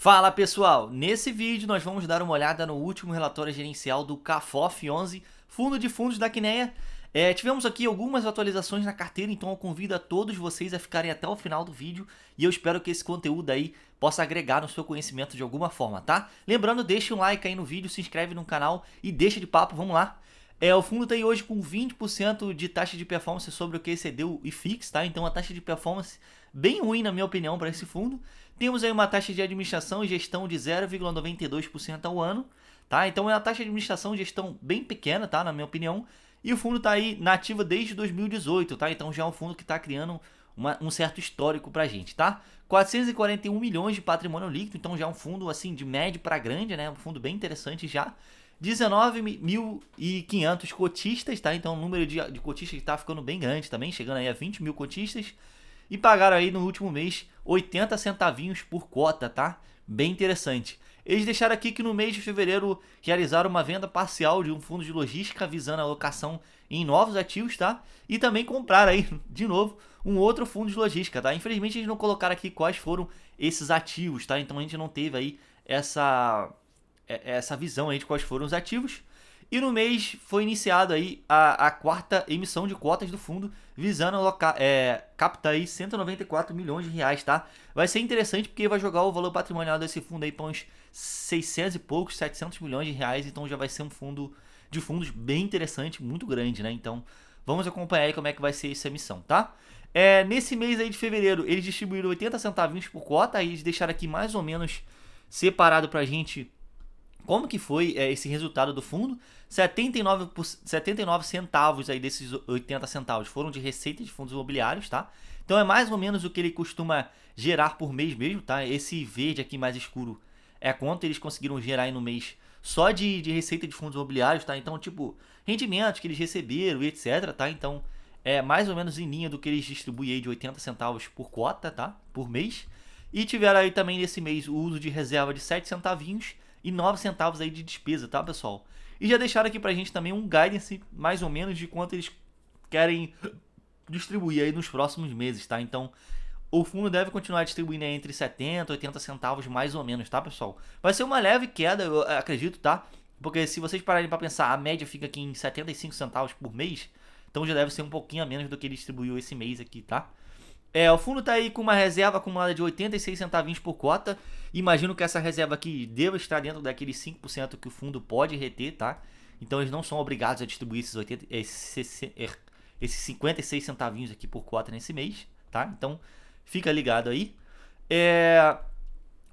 Fala pessoal, nesse vídeo nós vamos dar uma olhada no último relatório gerencial do CAFOF 11, Fundo de Fundos da Quineia. Tivemos aqui algumas atualizações na carteira, então eu convido a todos vocês a ficarem até o final do vídeo e eu espero que esse conteúdo aí possa agregar no seu conhecimento de alguma forma, tá? Lembrando, deixa um like aí no vídeo, se inscreve no canal e deixa de papo, vamos lá. O fundo está aí hoje com 20% de taxa de performance sobre o que excedeu o IFIX, tá? Então a taxa de performance bem ruim na minha opinião para esse fundo. Temos aí uma taxa de administração e gestão de 0,92% ao ano, tá? Então é uma taxa de administração e gestão bem pequena, tá? Na minha opinião. E o fundo está aí na ativa desde 2018, tá? Então já é um fundo que está criando um certo histórico pra gente, tá? 441 milhões de patrimônio líquido, então já é um fundo assim de médio para grande, né? Um fundo bem interessante já. 19.500 cotistas, tá? Então o número de cotistas está ficando bem grande também, chegando aí a 20 mil cotistas. E pagaram aí no último mês 80 centavinhos por cota, tá? Bem interessante. Eles deixaram aqui que no mês de fevereiro realizaram uma venda parcial de um fundo de logística visando a alocação em novos ativos, tá? E também compraram aí, de novo, um outro fundo de logística, tá? Infelizmente eles não colocaram aqui quais foram esses ativos, tá? Então a gente não teve aí essa visão aí de quais foram os ativos. E no mês foi iniciado aí a quarta emissão de cotas do fundo, visando captar aí 194 milhões de reais, tá? Vai ser interessante porque vai jogar o valor patrimonial desse fundo aí para uns 600 e poucos, 700 milhões de reais, então já vai ser um fundo de fundos bem interessante, muito grande, né? Então vamos acompanhar aí como é que vai ser essa emissão, tá? Nesse mês aí de fevereiro, eles distribuíram 80 centavinhos por cota, aí eles deixaram aqui mais ou menos separado pra gente como que foi esse resultado do fundo. 79 centavos aí desses 80 centavos foram de receita de fundos imobiliários, tá? Então é mais ou menos o que ele costuma gerar por mês mesmo, tá? Esse verde aqui mais escuro é quanto eles conseguiram gerar aí no mês só de receita de fundos imobiliários, tá? Então, tipo, rendimentos que eles receberam e etc, tá? Então, é mais ou menos em linha do que eles distribuem aí de 80 centavos por cota, tá? Por mês. E tiveram aí também nesse mês o uso de reserva de 7 centavinhos e 9 centavos aí de despesa, tá, pessoal? E já deixaram aqui pra gente também um guidance mais ou menos de quanto eles querem distribuir aí nos próximos meses, tá? Então, o fundo deve continuar distribuindo aí entre 70 e 80 centavos mais ou menos, tá, pessoal? Vai ser uma leve queda, eu acredito, tá? Porque se vocês pararem pra pensar, a média fica aqui em 75 centavos por mês, então já deve ser um pouquinho a menos do que ele distribuiu esse mês aqui, tá? O fundo tá aí com uma reserva acumulada de 86 centavinhos por cota. Imagino que essa reserva aqui deva estar dentro daqueles 5% que o fundo pode reter, tá? Então eles não são obrigados a distribuir esses 56 centavinhos aqui por cota nesse mês, tá? Então fica ligado aí.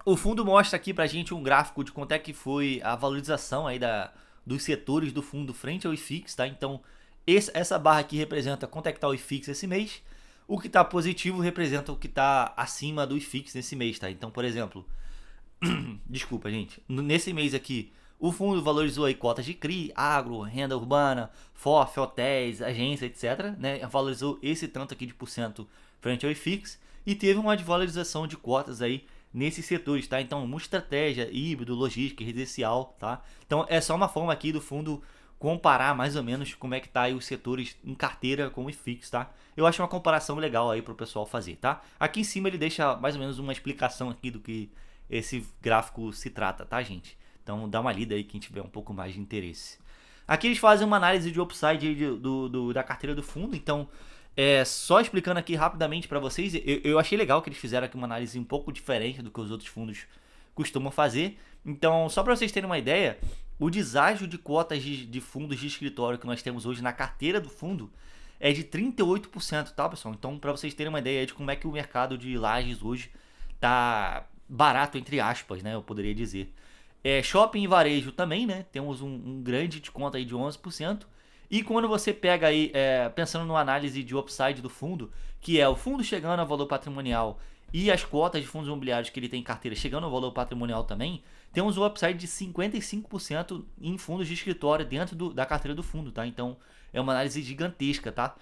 O fundo mostra aqui pra gente um gráfico de quanto é que foi a valorização aí dos setores do fundo frente ao IFIX, tá? Então essa barra aqui representa quanto é que tá o IFIX esse mês. O que está positivo representa o que está acima do IFIX nesse mês, tá? Então, por exemplo, desculpa, gente. Nesse mês aqui, o fundo valorizou aí cotas de CRI, agro, renda urbana, FOF, hotéis, agência, etc. Né? Valorizou esse tanto aqui de porcento frente ao IFIX e teve uma desvalorização de cotas aí nesses setores, tá? Então, uma estratégia híbrido, logística, residencial, tá? Então, é só uma forma aqui do fundo comparar mais ou menos como é que tá aí os setores em carteira com o IFIX, tá? Eu acho uma comparação legal aí pro pessoal fazer, tá? Aqui em cima ele deixa mais ou menos uma explicação aqui do que esse gráfico se trata, tá, gente? Então dá uma lida aí quem tiver um pouco mais de interesse. Aqui eles fazem uma análise de upside aí da carteira do fundo, então só explicando aqui rapidamente para vocês, eu achei legal que eles fizeram aqui uma análise um pouco diferente do que os outros fundos costumam fazer. Então, só para vocês terem uma ideia, o deságio de cotas de fundos de escritório que nós temos hoje na carteira do fundo é de 38%, tá, pessoal? Então, para vocês terem uma ideia de como é que o mercado de lajes hoje tá barato, entre aspas, né? Eu poderia dizer. Shopping e varejo também, né? Temos um grande desconto aí de 11%. E quando você pega aí, pensando numa análise de upside do fundo, que é o fundo chegando ao valor patrimonial e as cotas de fundos imobiliários que ele tem em carteira chegando ao valor patrimonial também, temos um upside de 55% em fundos de escritório dentro da carteira do fundo, tá? Então é uma análise gigantesca, tá?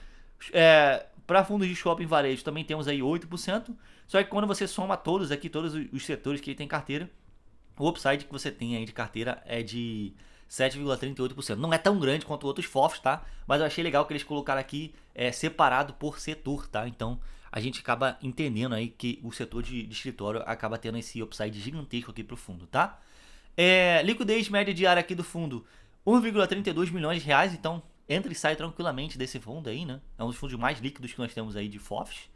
Para fundos de shopping e varejo também temos aí 8%, só que quando você soma todos os setores que ele tem em carteira, o upside que você tem aí de carteira é de 7,38%. Não é tão grande quanto outros FOFs, tá? Mas eu achei legal que eles colocaram aqui separado por setor, tá? Então a gente acaba entendendo aí que o setor de escritório acaba tendo esse upside gigantesco aqui pro fundo, tá? Liquidez média diária aqui do fundo, 1,32 milhões de reais, então entra e sai tranquilamente desse fundo aí, né? É um dos fundos mais líquidos que nós temos aí de FOFs.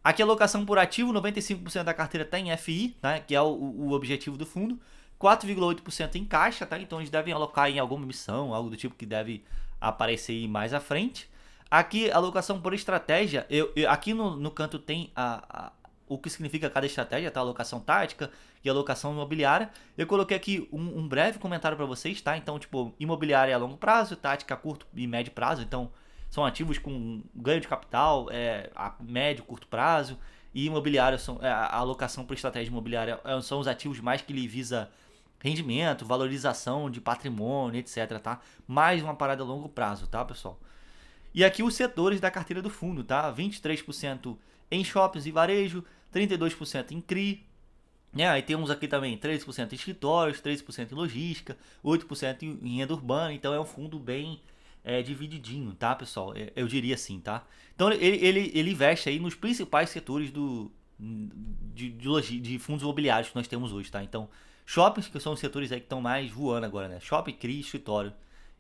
Aqui a alocação por ativo, 95% da carteira está em FI, tá? Que é o objetivo do fundo. 4,8% em caixa, tá? Então eles devem alocar em alguma emissão, algo do tipo que deve aparecer aí mais à frente. Aqui a alocação por estratégia, aqui no canto tem o que significa cada estratégia, tá? Alocação tática e alocação imobiliária. Eu coloquei aqui um breve comentário para vocês, tá? Então, tipo, imobiliária a longo prazo, tática a curto e médio prazo. Então, são ativos com ganho de capital a médio e curto prazo. E imobiliário, a alocação por estratégia imobiliária são os ativos mais que lhe visa rendimento, valorização de patrimônio, etc, tá? Mais uma parada a longo prazo, tá, pessoal? E aqui os setores da carteira do fundo, tá? 23% em shoppings e varejo, 32% em CRI, né? Aí temos aqui também 13% em escritórios, 13% em logística, 8% em renda urbana. Então é um fundo bem divididinho, tá, pessoal? Eu diria assim, tá? Então ele investe aí nos principais setores de fundos imobiliários que nós temos hoje, tá? Então shoppings, que são os setores aí que estão mais voando agora, né? Shopping, CRI, escritório,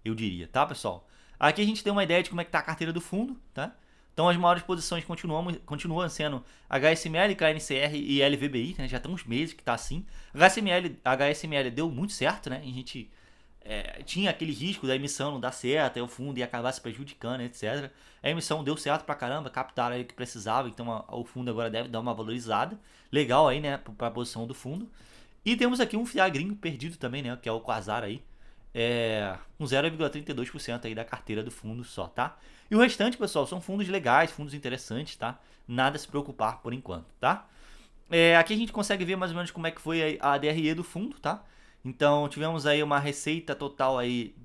eu diria, tá, pessoal? Aqui a gente tem uma ideia de como é que tá a carteira do fundo, tá? Então as maiores posições continuam sendo HSML, KNCR e LVBI, né? Já tem uns meses que tá assim. HSML deu muito certo, né? A gente tinha aquele risco da emissão não dar certo, aí o fundo ia acabar se prejudicando, etc. A emissão deu certo pra caramba, captaram aí o que precisava, então o fundo agora deve dar uma valorizada. Legal aí, né? Pra posição do fundo. E temos aqui um FIA gringo perdido também, né? Que é o Quasar aí. Com 0,32% aí da carteira do fundo só, tá? E o restante, pessoal, são fundos legais, fundos interessantes, tá? Nada a se preocupar por enquanto, tá? Aqui a gente consegue ver mais ou menos como é que foi a DRE do fundo, tá? Então tivemos aí uma receita total aí,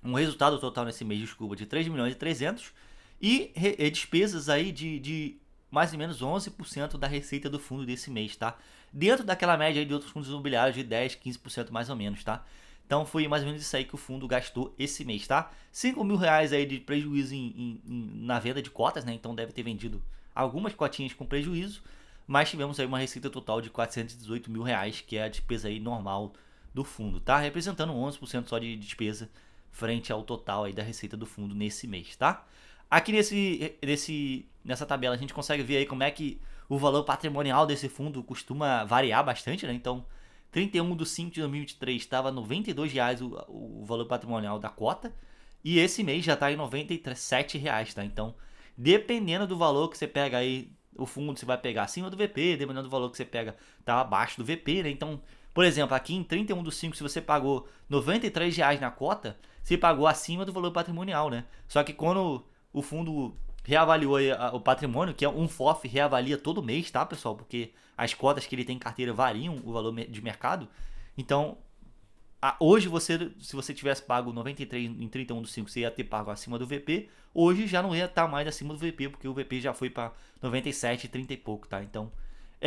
um resultado total nesse mês, desculpa, de 3 milhões e 300 e despesas aí de mais ou menos 11% da receita do fundo desse mês, tá? Dentro daquela média aí de outros fundos imobiliários de 10, 15% mais ou menos, tá? Então foi mais ou menos isso aí que o fundo gastou esse mês, tá? 5 mil reais aí de prejuízo na venda de cotas, né? Então deve ter vendido algumas cotinhas com prejuízo, mas tivemos aí uma receita total de 418 mil reais, que é a despesa aí normal do fundo, tá? Representando 11% só de despesa frente ao total aí da receita do fundo nesse mês, tá? Aqui nessa tabela a gente consegue ver aí como é que o valor patrimonial desse fundo costuma variar bastante, né? Então 31/5 de 2023 estava R$ 92 reais o valor patrimonial da cota. E esse mês já está em R$ 97 reais, tá? Então, dependendo do valor que você pega aí, o fundo você vai pegar acima do VP, dependendo do valor que você pega, tá abaixo do VP, né? Então, por exemplo, aqui em 31/5, se você pagou R$ 93 reais na cota, você pagou acima do valor patrimonial, né? Só que quando o fundo reavaliou o patrimônio, que é um FOF, reavalia todo mês, tá, pessoal? Porque as cotas que ele tem em carteira variam o valor de mercado. Então, hoje se você tivesse pago 93 em 31/5, você ia ter pago acima do VP. Hoje já não ia estar mais acima do VP, porque o VP já foi para 97, 30 e pouco, tá? Então,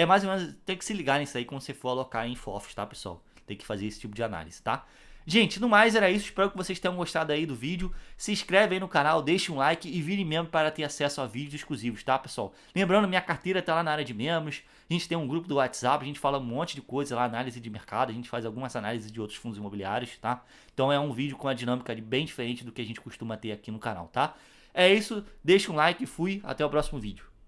mais ou menos, tem que se ligar nisso aí quando você for alocar em FOFs, tá, pessoal? Tem que fazer esse tipo de análise, tá? Gente, no mais era isso, espero que vocês tenham gostado aí do vídeo. Se inscreve aí no canal, deixa um like e vire membro para ter acesso a vídeos exclusivos, tá, pessoal? Lembrando, minha carteira tá lá na área de membros, a gente tem um grupo do WhatsApp, a gente fala um monte de coisa lá, análise de mercado, a gente faz algumas análises de outros fundos imobiliários, tá? Então é um vídeo com uma dinâmica bem diferente do que a gente costuma ter aqui no canal, tá? É isso, deixa um like, fui, até o próximo vídeo.